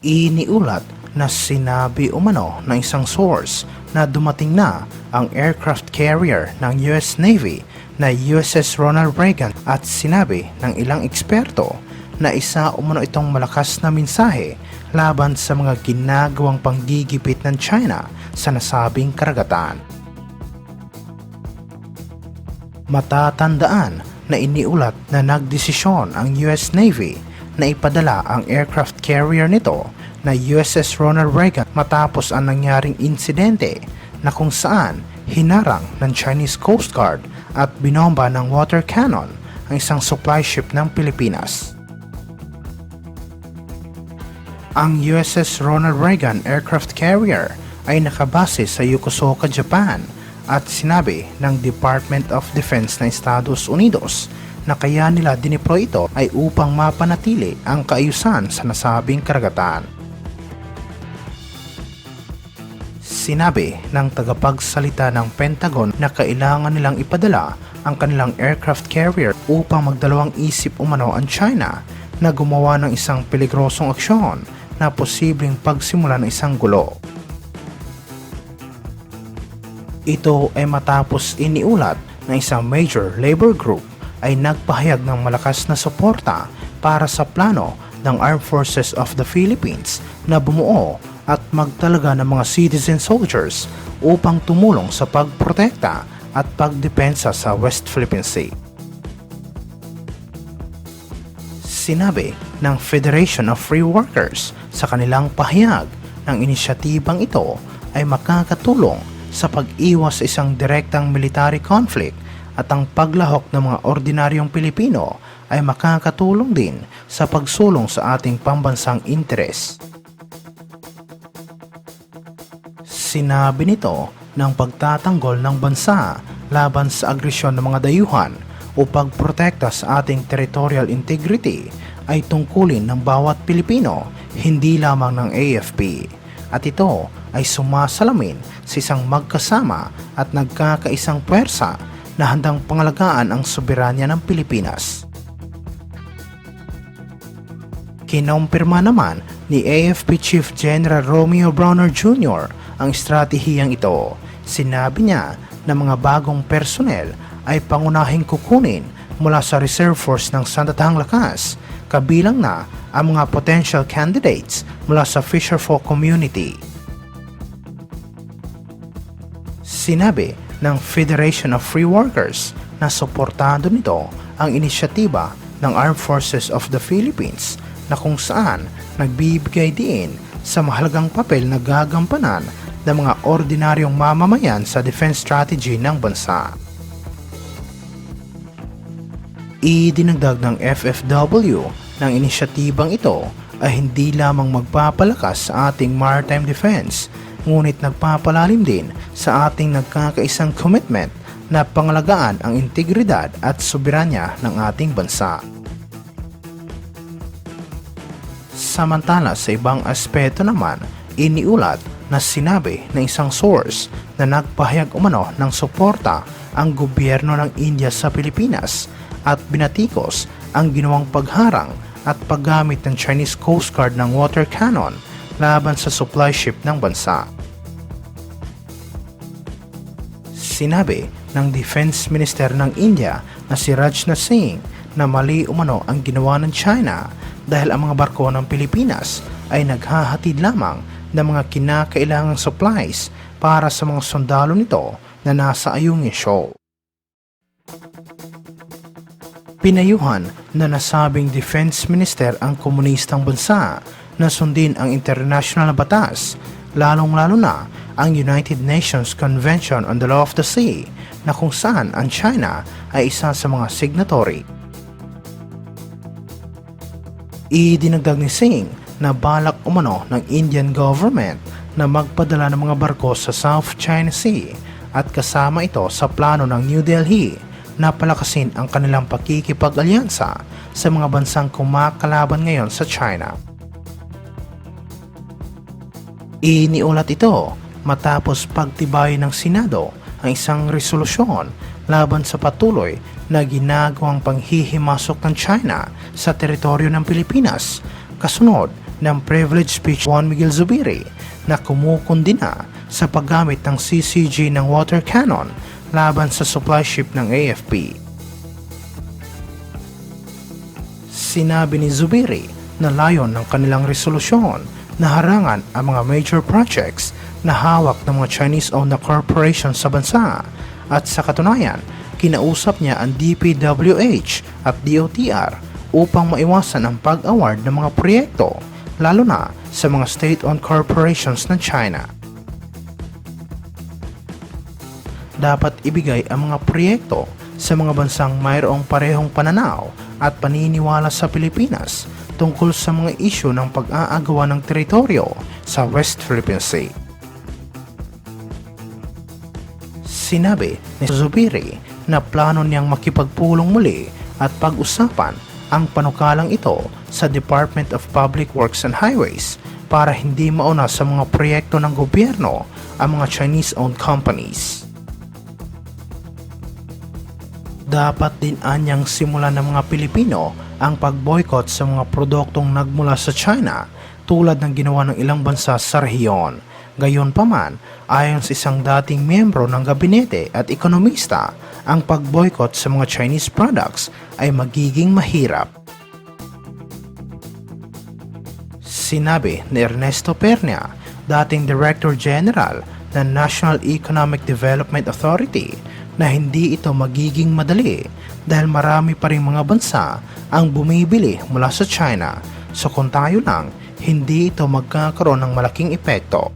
Iniulat na sinabi umano ng isang source na dumating na ang aircraft carrier ng US Navy na USS Ronald Reagan at sinabi ng ilang eksperto na isa umano itong malakas na mensahe laban sa mga ginagawang panggigipit ng China sa nasabing karagatan. Matatandaan na iniulat na nagdesisyon ang US Navy na ipadala ang aircraft carrier nito na USS Ronald Reagan matapos ang nangyaring insidente na kung saan hinarang ng Chinese Coast Guard at binomba ng water cannon ang isang supply ship ng Pilipinas. Ang USS Ronald Reagan aircraft carrier ay nakabase sa Yokosuka, Japan at sinabi ng Department of Defense ng Estados Unidos na kaya nila dineploy ito ay upang mapanatili ang kaayusan sa nasabing karagatan. Sinabi ng tagapagsalita ng Pentagon na kailangan nilang ipadala ang kanilang aircraft carrier upang magdalawang isip umano ang China na gumawa ng isang peligrosong aksyon na posibleng pagsimula ng isang gulo. Ito ay matapos iniulat na isang major labor group ay nagpahayag ng malakas na suporta para sa plano ng Armed Forces of the Philippines na bumuo at magtalaga ng mga citizen soldiers upang tumulong sa pagprotekta at pagdepensa sa West Philippine Sea. Sinabi ng Federation of Free Workers sa kanilang pahayag ng inisyatibang ito ay makakatulong sa pag-iwas sa isang direktang military conflict at ang paglahok ng mga ordinaryong Pilipino ay makakatulong din sa pagsulong sa ating pambansang interes. Sinabi nito ng pagtatanggol ng bansa laban sa agresyon ng mga dayuhan o pagprotekta sa ating territorial integrity ay tungkulin ng bawat Pilipino, hindi lamang ng AFP. At ito ay sumasalamin sa isang magkasama at nagkakaisang puwersa na handang pangalagaan ang soberanya ng Pilipinas. Kinumpirma naman ni AFP Chief General Romeo Brawner Jr. ang estratehiyang ito. Sinabi niya na mga bagong personnel ay pangunahing kukunin mula sa Reserve Force ng Sandatahang Lakas, kabilang na ang mga potential candidates mula sa Fisherfolk community. Sinabi ng Federation of Free Workers na suportado nito ang inisyatiba ng Armed Forces of the Philippines na kung saan nagbibigay diin sa mahalagang papel na gagampanan ng mga ordinaryong mamamayan sa defense strategy ng bansa. Idinagdag ng FFW ng inisyatibang ito ay hindi lamang magpapalakas sa ating maritime defense, ngunit nagpapalalim din sa ating nagkakaisang commitment na pangalagaan ang integridad at soberanya ng ating bansa. Samantala sa ibang aspeto naman, iniulat na sinabi ng isang source na nagpahayag umano ng suporta ang gobyerno ng India sa Pilipinas at binatikos ang ginawang pagharang at paggamit ng Chinese Coast Guard ng water cannon laban sa supply ship ng bansa. Sinabi ng Defense Minister ng India na si Rajnath Singh na mali umano ang ginawa ng China dahil ang mga barko ng Pilipinas ay naghahatid lamang ng mga kinakailangang supplies para sa mga sundalo nito na nasa Ayungin Shoal. Pinayuhan na nasabing Defense Minister ang komunistang bansa na sundin ang international na batas, lalong-lalo na ang United Nations Convention on the Law of the Sea na kung saan ang China ay isa sa mga signatory. Idinagdag ni Singh na balak umano ng Indian government na magpadala ng mga barko sa South China Sea at kasama ito sa plano ng New Delhi na palakasin ang kanilang pakikipag-alyansa sa mga bansang kumakalaban ngayon sa China. Iniulat ito matapos pagtibayin ng Senado ang isang resolusyon laban sa patuloy na ginagawang panghihimasok ng China sa teritoryo ng Pilipinas kasunod ng privileged speech Juan Miguel Zubiri na kumukundina sa paggamit ng CCG ng water cannon laban sa supply ship ng AFP. Sinabi ni Zubiri na layon ng kanilang resolusyon na harangan ang mga major projects na hawak ng mga Chinese-owned na corporation sa bansa at sa katunayan, kinausap niya ang DPWH at DOTR upang maiwasan ang pag-award ng mga proyekto lalo na sa mga state-owned corporations ng China. Dapat ibigay ang mga proyekto sa mga bansang mayroong parehong pananaw at paniniwala sa Pilipinas tungkol sa mga isyu ng pag-aagawa ng teritoryo sa West Philippine Sea. Sinabi ni Zubiri na plano niyang makipagpulong muli at pag-usapan ang panukalang ito sa Department of Public Works and Highways para hindi mauna sa mga proyekto ng gobyerno ang mga Chinese-owned companies. Dapat din anyang simulan ng mga Pilipino ang pag-boycott sa mga produktong nagmula sa China tulad ng ginawa ng ilang bansa sa rehiyon. Gayunpaman, ayon sa isang dating miyembro ng gabinete at ekonomista, ang pag-boycott sa mga Chinese products ay magiging mahirap. Sinabi ni Ernesto Pernia, dating Director General ng National Economic Development Authority, na hindi ito magiging madali dahil marami pa ring mga bansa ang bumibili mula sa China. So kung tayo lang, hindi ito magkakaroon ng malaking epekto.